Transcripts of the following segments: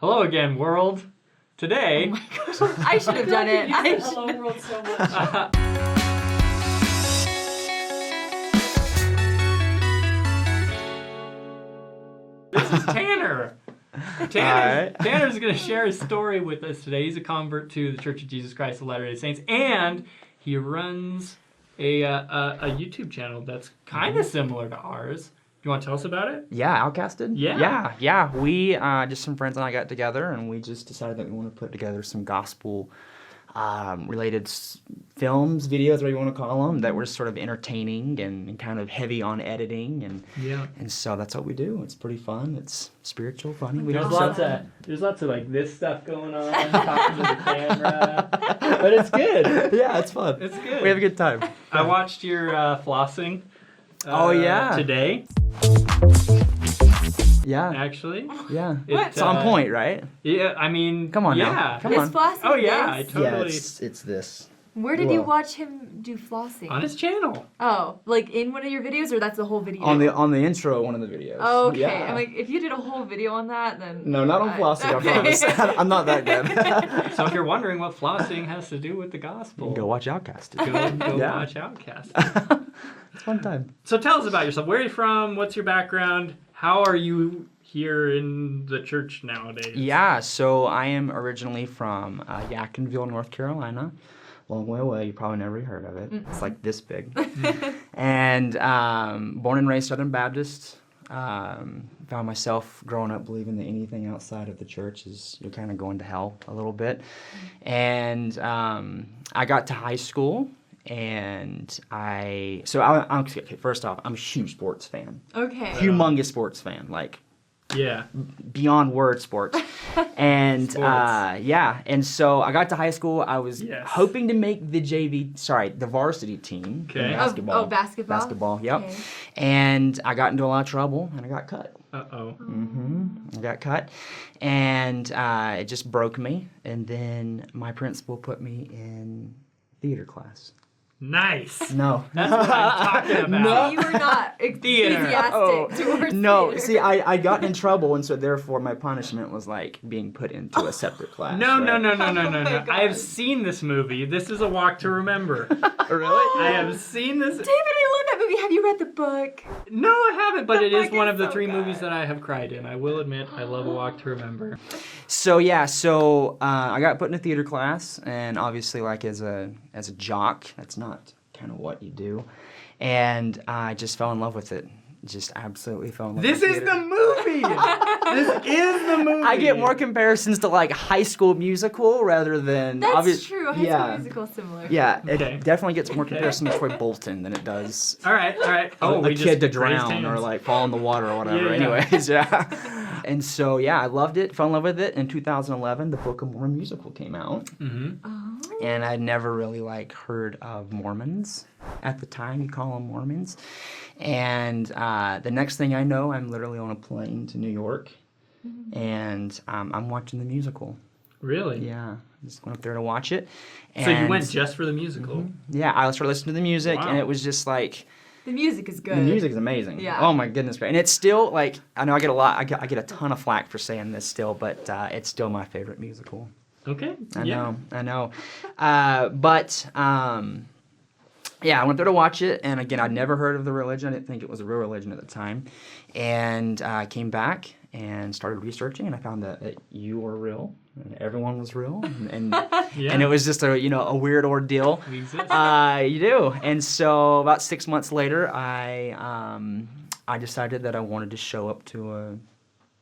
Hello again, world. Today... Oh my gosh, I should have done it. I hello world so much. This is Tanner. Tanner's going to share his story with us today. He's a convert to the Church of Jesus Christ of Latter-day Saints, and he runs a YouTube channel that's kind of similar to ours. You want to tell us about it? Yeah, Outcasted? Yeah. We, just some friends and I got together, and we just decided that we want to put together some gospel related films, videos, whatever you want to call them, that were sort of entertaining and kind of heavy on editing, and so that's what we do. It's pretty fun. It's spiritual, funny. There's lots of like this stuff going on, talking to the camera, but it's good. Yeah, it's fun. It's good. We have a good time. I watched your flossing. Today. Yeah. Actually. Yeah. It's on point, right? Yeah, I mean, Come on yeah. now. Come His on. flossing. Oh yeah, I this? totally. Yeah, it's this. Where did you watch him do flossing? On his channel. Oh, like in one of your videos, or that's the whole video? On the intro of one of the videos. Oh, okay. Yeah. I'm like, if you did a whole video on that, then... No, not on flossing, I promise. I'm not that good. So if you're wondering what flossing has to do with the gospel, Go watch Outcasted. go Yeah. watch Outcast. It's a fun time. So tell us about yourself. Where are you from? What's your background? How are you here in the church nowadays? Yeah, so I am originally from Yadkinville, North Carolina. Long way away. You probably never heard of it. It's like this big. And born and raised Southern Baptist. Found myself growing up believing that anything outside of the church is you're kind of going to hell a little bit. And I got to high school. And first off, I'm a huge sports fan. Okay. Humongous sports fan, like Yeah. beyond word sports. And Sports. and so I got to high school. I was Yes. hoping to make the varsity team. Okay. In basketball. Basketball? Basketball, yep. Okay. And I got into a lot of trouble and I got cut. Uh-oh. I got cut, and it just broke me. And then my principal put me in theater class. Nice. No. That's what I'm talking about. So you were not Theater. enthusiastic towards No, theater. see, I got in trouble, and so therefore my punishment was like being put into a separate class. No. right? my God. I have seen this movie. This is a walk to remember. Really? I have seen this. David, I love that movie. Have you read the book? No, I haven't, but it is book one is of the so 3 good. movies that I have cried in. I will admit, I love A Walk to Remember. So I got put in a theater class, and obviously, like as a jock, that's not kind of what you do, and I just fell in love with it. Just absolutely fell in love. This with is theater. the movie! This is the movie! I get more comparisons to like High School Musical rather than That's true. High yeah. School Musical is similar. Yeah, Okay. it definitely gets more comparison to Troy Bolton than it does All right. a we kid to just raised drown or hands. like fall in the water or whatever. Yeah. Anyways, yeah. And so I loved it, fell in love with it. In 2011, the Book of Mormon musical came out, and I'd never really like heard of Mormons at the time. You call them Mormons, and the next thing I know, I'm literally on a plane to New York, and I'm watching the musical. Really? Yeah, just went up there to watch it. So you and- went just for the musical? Yeah, I started listening to the music, Wow. and it was just like. The music is good. The music is amazing. Yeah. Oh my goodness, and it's still like I know I get a ton of flack for saying this still, but it's still my favorite musical. Okay. I yeah. know. I went there to watch it, and again, I'd never heard of the religion. I didn't think it was a real religion at the time, and I came back and started researching, and I found that you were real, and everyone was real, and Yeah. and it was just a weird ordeal. We exist. You do. And so about 6 months later, I decided that I wanted to show up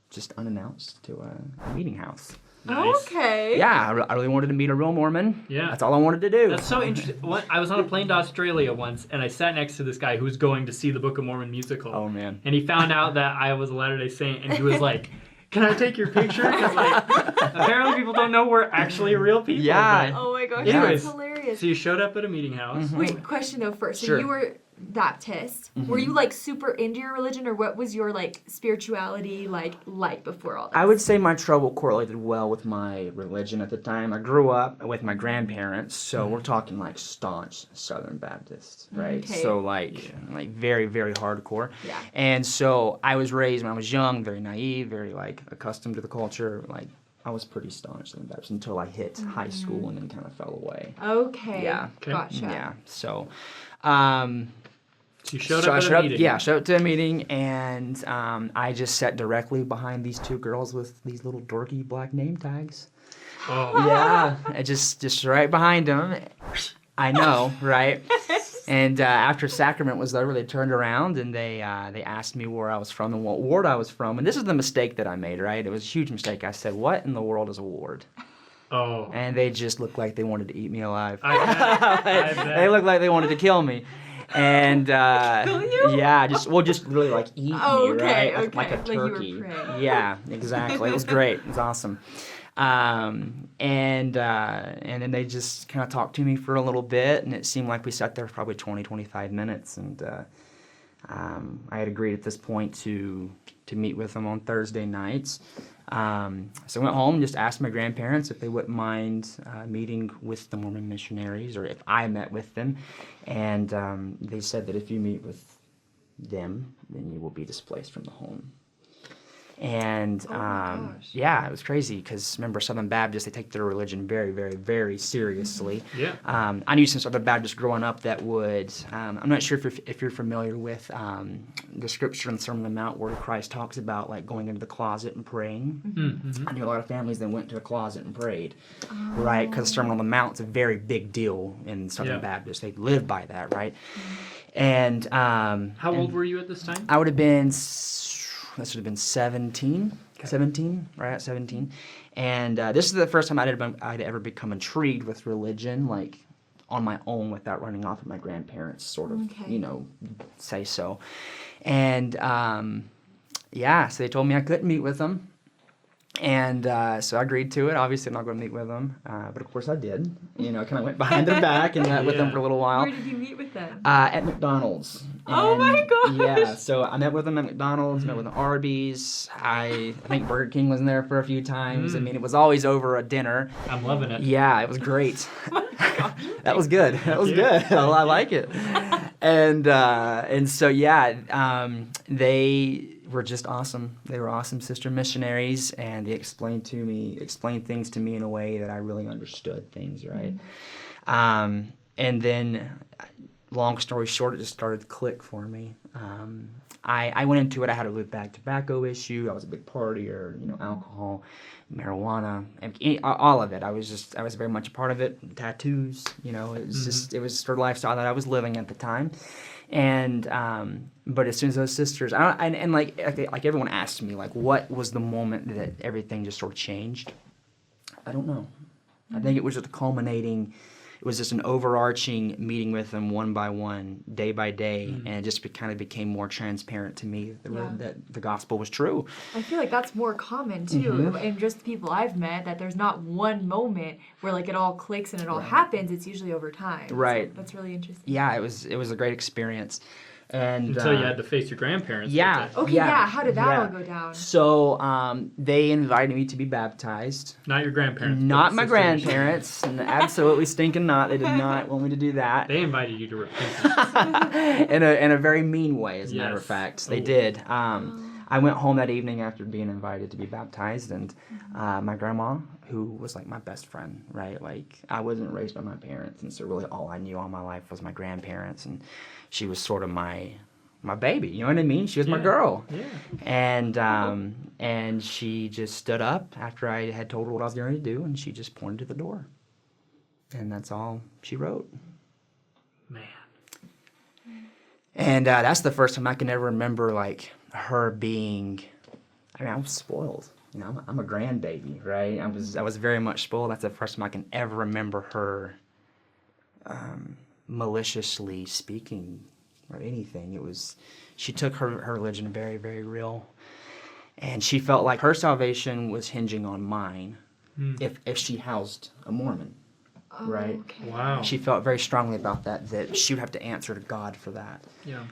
just unannounced to a meeting house. Nice. Okay. Yeah, I really wanted to meet a real Mormon. Yeah. That's all I wanted to do. That's so interesting. I was on a plane to Australia once, and I sat next to this guy who was going to see the Book of Mormon musical. Oh, man. And he found out that I was a Latter-day Saint, and he was like, "Can I take your picture?" Because apparently people don't know we're actually real people. Yeah. but- Oh my gosh, Anyways, that's hilarious. So you showed up at a meeting house. Wait, question though first. So Sure. you were Baptist. Were you like super into your religion, or what was your like spirituality like before all this? I would say my trouble correlated well with my religion at the time. I grew up with my grandparents, so we're talking like staunch Southern Baptists, right? Okay. So like very, very hardcore. Yeah. And so I was raised when I was young, very naive, very like accustomed to the culture, like I was pretty staunch Southern Baptist until I hit high school and then kind of fell away. Okay. Yeah. Okay. Gotcha. Yeah. So, So you showed so up I at showed a up, meeting. yeah, showed up to a meeting, and I just sat directly behind these two girls with these little dorky black name tags. Oh. Yeah, I just right behind them. I know, right? And after sacrament was over, they turned around and they asked me where I was from and what ward I was from. And this is the mistake that I made, right? It was a huge mistake. I said, "What in the world is a ward?" Oh. And they just looked like they wanted to eat me alive. I bet. They looked like they wanted to kill me. And Kill you? yeah, just really like eat Oh, me, okay, right? okay. Like a Like you were turkey. prey. Yeah, exactly. It was great. It was awesome. And then they just kind of talked to me for a little bit, and it seemed like we sat there for probably 20, 25 minutes. And I had agreed at this point to meet with them on Thursday nights. So I went home and just asked my grandparents if they wouldn't mind meeting with the Mormon missionaries, or if I met with them. And they said that if you meet with them, then you will be displaced from the home. And Oh my gosh. yeah, it was crazy because remember, Southern Baptists, they take their religion very, very, very seriously. Yeah. I knew some Southern Baptists growing up that would. I'm not sure if you're familiar with the scripture in the Sermon on the Mount where Christ talks about like going into the closet and praying. Mm-hmm. I knew a lot of families that went to the closet and prayed, right? Because the Sermon on the Mount is a very big deal in Southern Yeah. Baptists. They live by that, right? And How old were you at this time? I would have been, this would have been 17, right at 17. And this is the first time I'd ever become intrigued with religion, like on my own without running off with my grandparents, sort of, Okay. say so. And yeah, so they told me I couldn't meet with them. And so I agreed to it. Obviously, I'm not going to meet with them, but of course I did. I kind of went behind their back and met with them Yeah. for a little while. Where did you meet with them? At McDonald's. Oh my gosh. Yeah, so I met with them at McDonald's, met with them at Arby's. I think Burger King was in there for a few times. I mean, it was always over a dinner. I'm loving it. Yeah, it was great. That was good. That was good. I like it. And so yeah, they were just awesome. They were awesome sister missionaries, and they explained things to me in a way that I really understood things, right? And then, long story short, it just started to click for me. I went into it. I had a bad tobacco issue. I was a big partier, alcohol, marijuana, and all of it. I was very much a part of it. Tattoos, it was just, it was sort of lifestyle that I was living at the time. And but as soon as those sisters, and like everyone asked me, like, what was the moment that everything just sort of changed? I don't know. I think it was just a culminating. It was just an overarching meeting with them one by one, day by day, and it just kind of became more transparent to me that the gospel was true. I feel like that's more common too, and just the people I've met, that there's not one moment where like it all clicks and it all happens. It's usually over time. Right. So that's really interesting. Yeah, it was a great experience. And Until you had to face your grandparents. yeah. Okay, Yeah. yeah. How did that Yeah. all go down? So they invited me to be baptized. Not your grandparents. but Not the my sisters. grandparents. Absolutely stinking not. They did not want me to do that. They invited you to repentance. in a very mean way, as a matter of Yes. fact. They Oh. did. I went home that evening after being invited to be baptized, and my grandma, who was like my best friend, right? Like, I wasn't raised by my parents, and so really all I knew all my life was my grandparents, and she was sort of my baby, you know what I mean? She was my Yeah. girl. Yeah. And she just stood up after I had told her what I was going to do, and she just pointed to the door. And that's all she wrote. Man. And that's the first time I can ever remember, like, her being, I was spoiled. I'm a grandbaby, right? I was very much spoiled. That's the first time I can ever remember her maliciously speaking or anything. She took her religion very, very real. And she felt like her salvation was hinging on mine if she housed a Mormon, right? Okay. Wow. She felt very strongly about that she would have to answer to God for that. Yeah.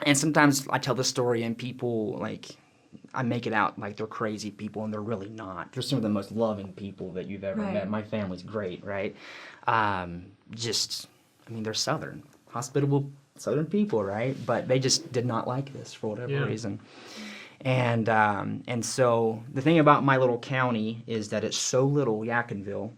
And sometimes I tell the story and people, like, I make it out like they're crazy people, and they're really not. They're some of the most loving people that you've ever met. My family's great, right? They're Southern, hospitable Southern people, right? But they just did not like this for whatever reason. And so the thing about my little county is that it's so little, Yadkinville,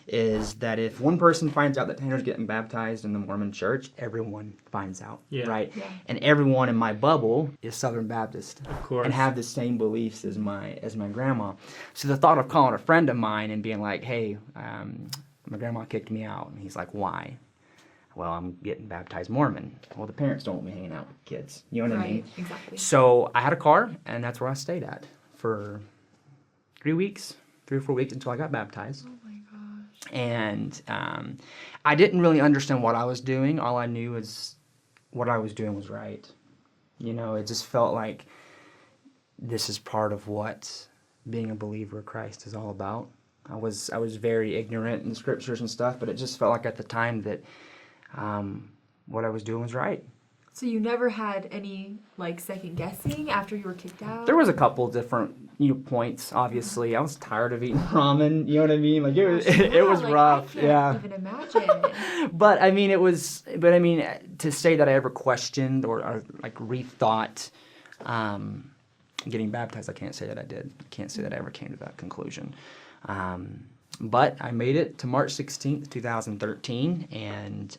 is that if one person finds out that Tanner's getting baptized in the Mormon Church, everyone finds out, right? Yeah. And everyone in my bubble is Southern Baptist, Of course. and have the same beliefs as my grandma. So the thought of calling a friend of mine and being like, "Hey, my grandma kicked me out," and he's like, "Why?" Well, I'm getting baptized Mormon. Well, the parents don't want me hanging out with kids. You know what I mean? Right, exactly. So I had a car, and that's where I stayed at for 3 or 4 weeks until I got baptized. Oh my gosh. And I didn't really understand what I was doing. All I knew is what I was doing was right. You know, it just felt like this is part of what being a believer of Christ is all about. I was very ignorant in scriptures and stuff, but it just felt like at the time that what I was doing was right. So you never had any like second guessing after you were kicked out? There was a couple different points. Obviously, I was tired of eating ramen. You know what I mean? Like it was it was like, rough. I can't even imagine. But I mean, to say that I ever questioned or like rethought getting baptized, I can't say that I did. I can't say that I ever came to that conclusion. But I made it to March 16th, 2013, and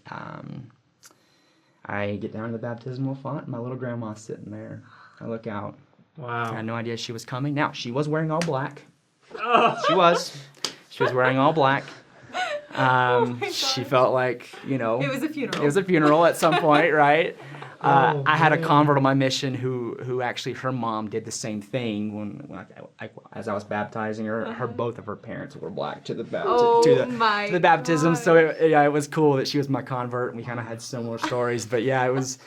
I get down to the baptismal font, and my little grandma's sitting there. I look out. Wow. I had no idea she was coming. Now, she was wearing all black. Oh. She was. She was wearing all black. my She gosh. felt like, It was a funeral. it was a funeral at some point, right? Oh, I had a man. convert on my mission who actually, her mom did the same thing when as I was baptizing her. Both of her parents were black to the my to the baptism. God. So it was cool that she was my convert, and we kind of had similar stories. But yeah, it was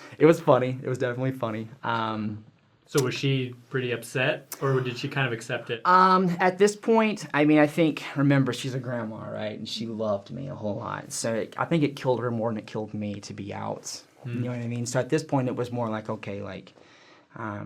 funny. It was definitely funny. So was she pretty upset, or did she kind of accept it? At this point, I mean, I think, remember, she's a grandma, right? And she loved me a whole lot. So I think it killed her more than it killed me to be out. You know what I mean? So at this point, it was more like, okay, like, I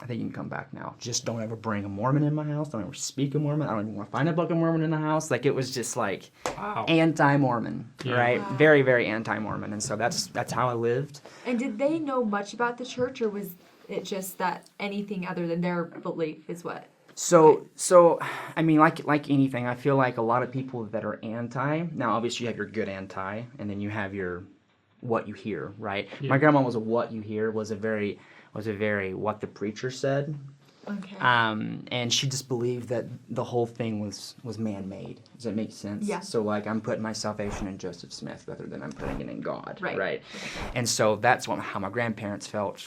think you can come back now. Just don't ever bring a Mormon in my house. Don't ever speak a Mormon. I don't even want to find a Book of Mormon in the house. Like, it was just like Wow. anti-Mormon, Yeah. right? Wow. Very, very anti-Mormon. And so that's how I lived. And did they know much about the church, or was it just that anything other than their belief is what? So I mean, like anything, I feel like a lot of people that are anti. Now, obviously, you have your good anti, and then you have your what you hear, right? Yeah. My grandma was a what you hear, was a very what the preacher said. Okay. And she just believed that the whole thing was man-made. Does that make sense? Yeah. So like I'm putting my salvation in Joseph Smith rather than I'm putting it in God. Right. And so that's how my grandparents felt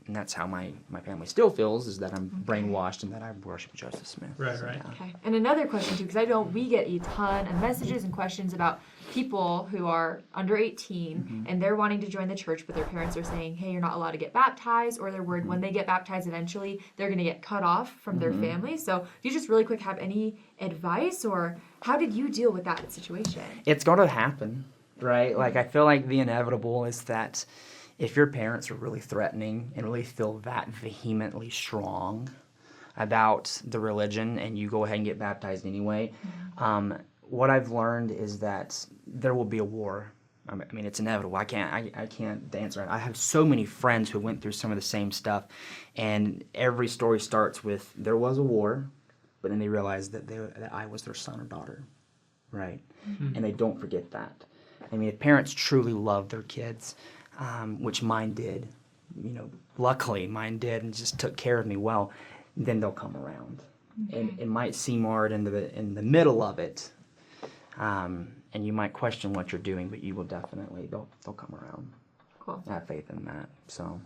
and that's how my family still feels, is that I'm brainwashed and that I worship Joseph Smith. Right, So, right. yeah. Okay. And another question too, because I know we get a ton of messages and questions about people who are under 18 and they're wanting to join the church, but their parents are saying, hey, you're not allowed to get baptized, or they're worried when they get baptized eventually, they're going to get cut off from their family. So do you just really quick have any advice, or how did you deal with that situation? It's going to happen, right? Like, I feel like the inevitable is that if your parents are really threatening and really feel that vehemently strong about the religion and you go ahead and get baptized anyway, what I've learned is that there will be a war. I mean, it's inevitable. I can't dance around. I have so many friends who went through some of the same stuff, and every story starts with there was a war, but then they realized that I was their son or daughter, right? And they don't forget that. I mean, if parents truly love their kids, which mine did, luckily mine did, and just took care of me well, then they'll come around. And it might seem hard in the middle of it, and you might question what you're doing, but you will definitely, they'll come around. Cool. I have faith in that, so.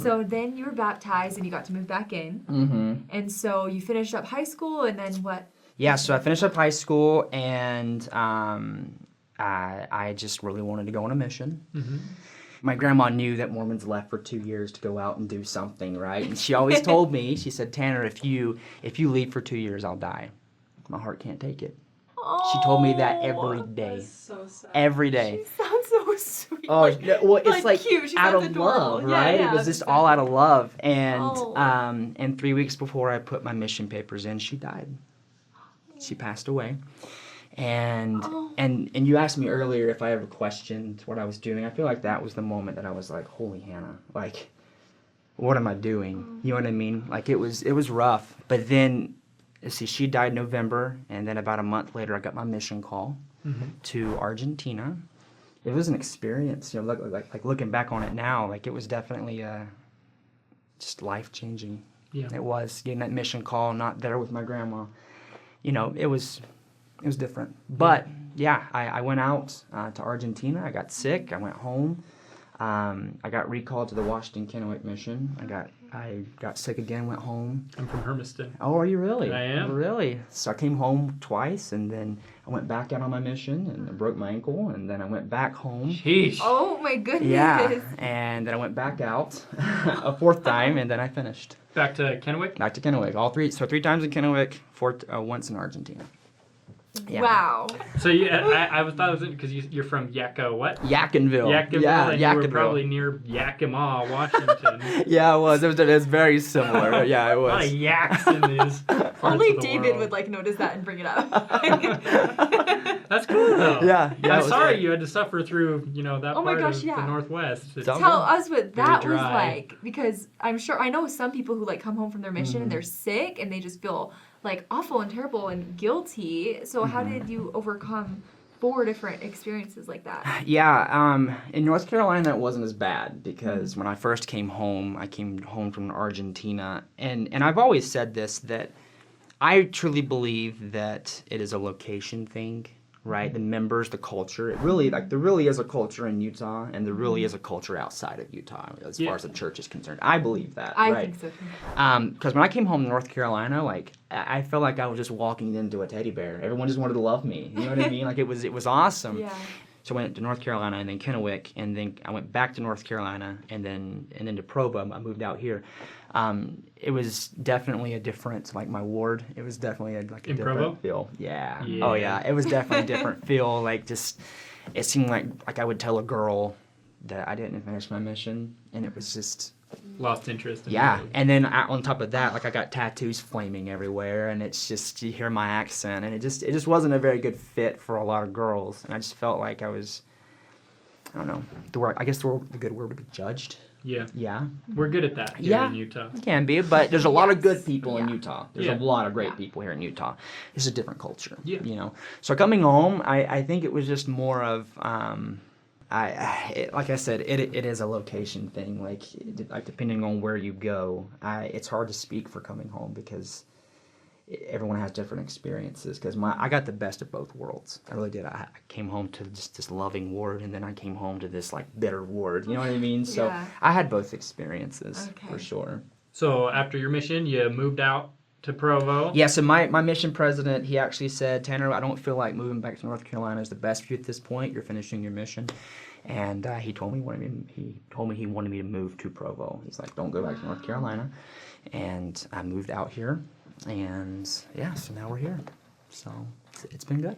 So then you were baptized and you got to move back in. Mm-hmm. And so you finished up high school, and then what? Yeah, so I finished up high school, and I just really wanted to go on a mission. Mm-hmm. My grandma knew that Mormons left for 2 years to go out and do something, right? And she always told me, she said, Tanner, if you leave for 2 years, I'll die. My heart can't take it. She told me that every day. That's so sad. Every day. She sounds so sweet. Oh, well, it's like cute. She out sounds of adorable. love, Yeah, right? yeah, It was just exactly. all out of love. And Oh. and 3 weeks before I put my mission papers in, she died. She passed away. And Oh. and you asked me earlier if I ever questioned what I was doing. I feel like that was the moment that I was like, holy Hannah, like what am I doing? You know what I mean? Like it was rough. But then, let's see, she died November, and then about a month later, I got my mission call to Argentina. It was an experience, you know, like looking back on it now, like it was definitely just life-changing. Yeah. It was getting that mission call, not there with my grandma. You know, it was different. But yeah, I went out to Argentina. I got sick. I went home. I got recalled to the Washington Kennewick mission. I got sick again. Went home. I'm from Hermiston. Oh, are you really? I am. Really? So I came home twice, and then I went back out on my mission, and I broke my ankle, and then I went back home. Sheesh. Oh my goodness. Yeah, and then I went back out a fourth time, and then I finished. Back to Kennewick? Back to Kennewick. All three. So 3 times in Kennewick, once in Argentina. Yeah. Wow. So I thought it was because you're from Yakko, what? Yakinville. Yakinville, Yeah, and Yakinville. you were probably near Yakima, Washington. Yeah, it was. It was very similar. Yeah, it A lot of was. yaks in these parts Only of the David world. would like notice that and bring it up. That's cool though. Yeah, yeah, it I'm was sorry great. you had to suffer through, that Oh my part gosh, of yeah. the Northwest. It's- So- Tell us what that Very was dry. like, because I'm sure I know some people who like come home from their mission and they're sick and they just feel like awful and terrible and guilty. So how did you overcome 4 different experiences like that? Yeah, in North Carolina it wasn't as bad because when I first came home, I came home from Argentina, and I've always said this, that I truly believe that it is a location thing, right? The members, the culture. It really, there really is a culture in Utah, and there really is a culture outside of Utah as far as the church is concerned. I believe that, I right? think so too. Because when I came home to North Carolina, like I felt like I was just walking into a teddy bear. Everyone just wanted to love me. You know what I mean? Like it was awesome. Yeah. So I went to North Carolina and then Kennewick, and then I went back to North Carolina and then to Provo. I moved out here. It was definitely a different, like my ward. It was definitely a In different Provo? feel. Yeah. Yeah. Oh yeah. It was definitely a different feel. Like just, it seemed like I would tell a girl that I didn't finish my mission, and it was just. Lost interest. Yeah, immediately. and then on top of that, like I got tattoos flaming everywhere, and it's just, you hear my accent, and it just wasn't a very good fit for a lot of girls, and I just felt like I was, I don't know, the good word would be judged. Yeah. Yeah, We're good at that here Yeah. in Utah. it can be, but there's a lot of Yes. good people in Yeah. Utah. There's Yeah. a lot of great Yeah. people here in Utah. It's a different culture. Yeah. You know, so coming home, I think it was just more of. Like I said, it is a location thing. Like depending on where you go, it's hard to speak for coming home because everyone has different experiences. Because I got the best of both worlds. I really did. I came home to just this loving ward, and then I came home to this like bitter ward. You know what I mean? So Yeah. I had both experiences Okay. for sure. So after your mission, you moved out to Provo. Yeah, so my mission president, he actually said, Tanner, I don't feel like moving back to North Carolina is the best for you at this point. You're finishing your mission. And he told me he wanted me to move to Provo. He's like, don't go back to North Carolina. And I moved out here. And yeah, so now we're here. So it's been good.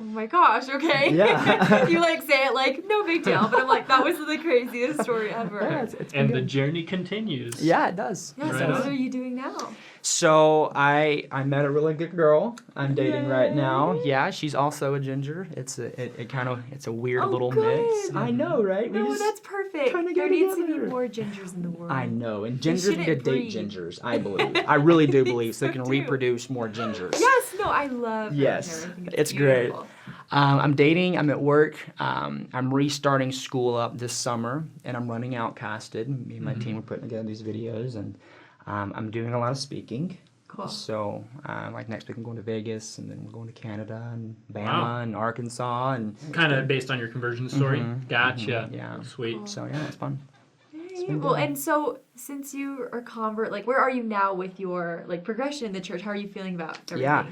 Oh my gosh, okay. Yeah. You like say it like no big deal, but I'm like, that was the craziest story ever. Yeah, it's been And the good. journey continues. Yeah, it does. Yeah, Right so on. what are you doing now? So I met a really good girl I'm dating right now. Yay. Yeah, she's also a ginger. It's a weird Oh, little mix. good. I know, right? We No, just- that's perfect. trying to There get needs to together. be more gingers in the world. I know, and They gingers need to shouldn't date breed. gingers. I believe. I really do believe so they can So too. reproduce more gingers. Yes, no, I love her Yes, hair. I think it's great. beautiful. I'm dating. I'm at work. I'm restarting school up this summer, and I'm running Outcasted. Me and my team are putting together these videos, and I'm doing a lot of speaking. Cool. So, like next week, I'm going to Vegas, and then we're going to Canada and Bama Wow. and Arkansas, and Kind of based on your conversion story. Mhm, Gotcha. yeah. Sweet. so yeah, it's fun. Hey, been well, good. and so since you are convert, like, where are you now with your like progression in the church? How are you feeling about everything? Yeah.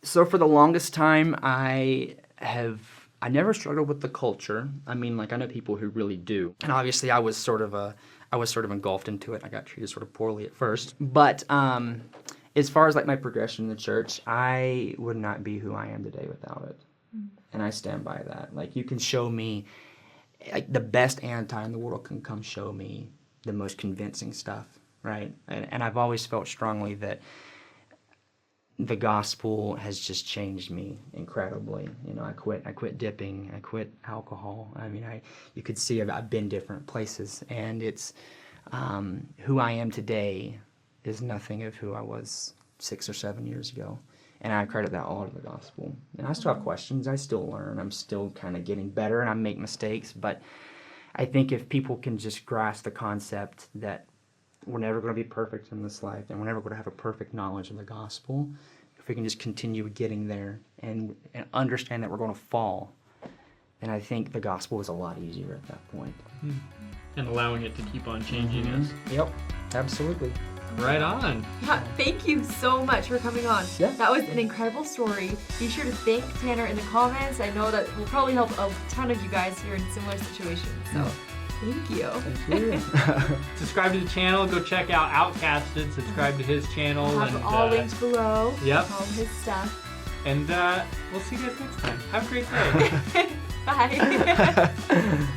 So for the longest time, I never struggled with the culture. I mean, like I know people who really do, and obviously I was sort of engulfed into it. I got treated sort of poorly at first, but as far as like my progression in the church, I would not be who I am today without it, and I stand by that. Like you can show me, like the best anti in the world can come show me the most convincing stuff, right? And I've always felt strongly that the gospel has just changed me incredibly. You know, I quit dipping, I quit alcohol. I mean, you could see I've been different places, and it's who I am today is nothing of who I was 6 or 7 years ago. And I credit that all to the gospel. And I still have questions. I still learn. I'm still kind of getting better, and I make mistakes. But I think if people can just grasp the concept that we're never going to be perfect in this life, and we're never going to have a perfect knowledge of the gospel, if we can just continue getting there and understand that we're going to fall, then I think the gospel is a lot easier at that point. And allowing it to keep on changing us. Yep, absolutely. Right on. Yeah, thank you so much for coming on. Yeah. That was an incredible story. Be sure to thank Tanner in the comments. I know that will probably help a ton of you guys here in similar situations. So thank you. Thank you. Subscribe to the channel. Go check out Outcasted. Subscribe to his channel. I'll have and, all linked below. Yep. All his stuff. And we'll see you guys next time. Have a great day. Bye.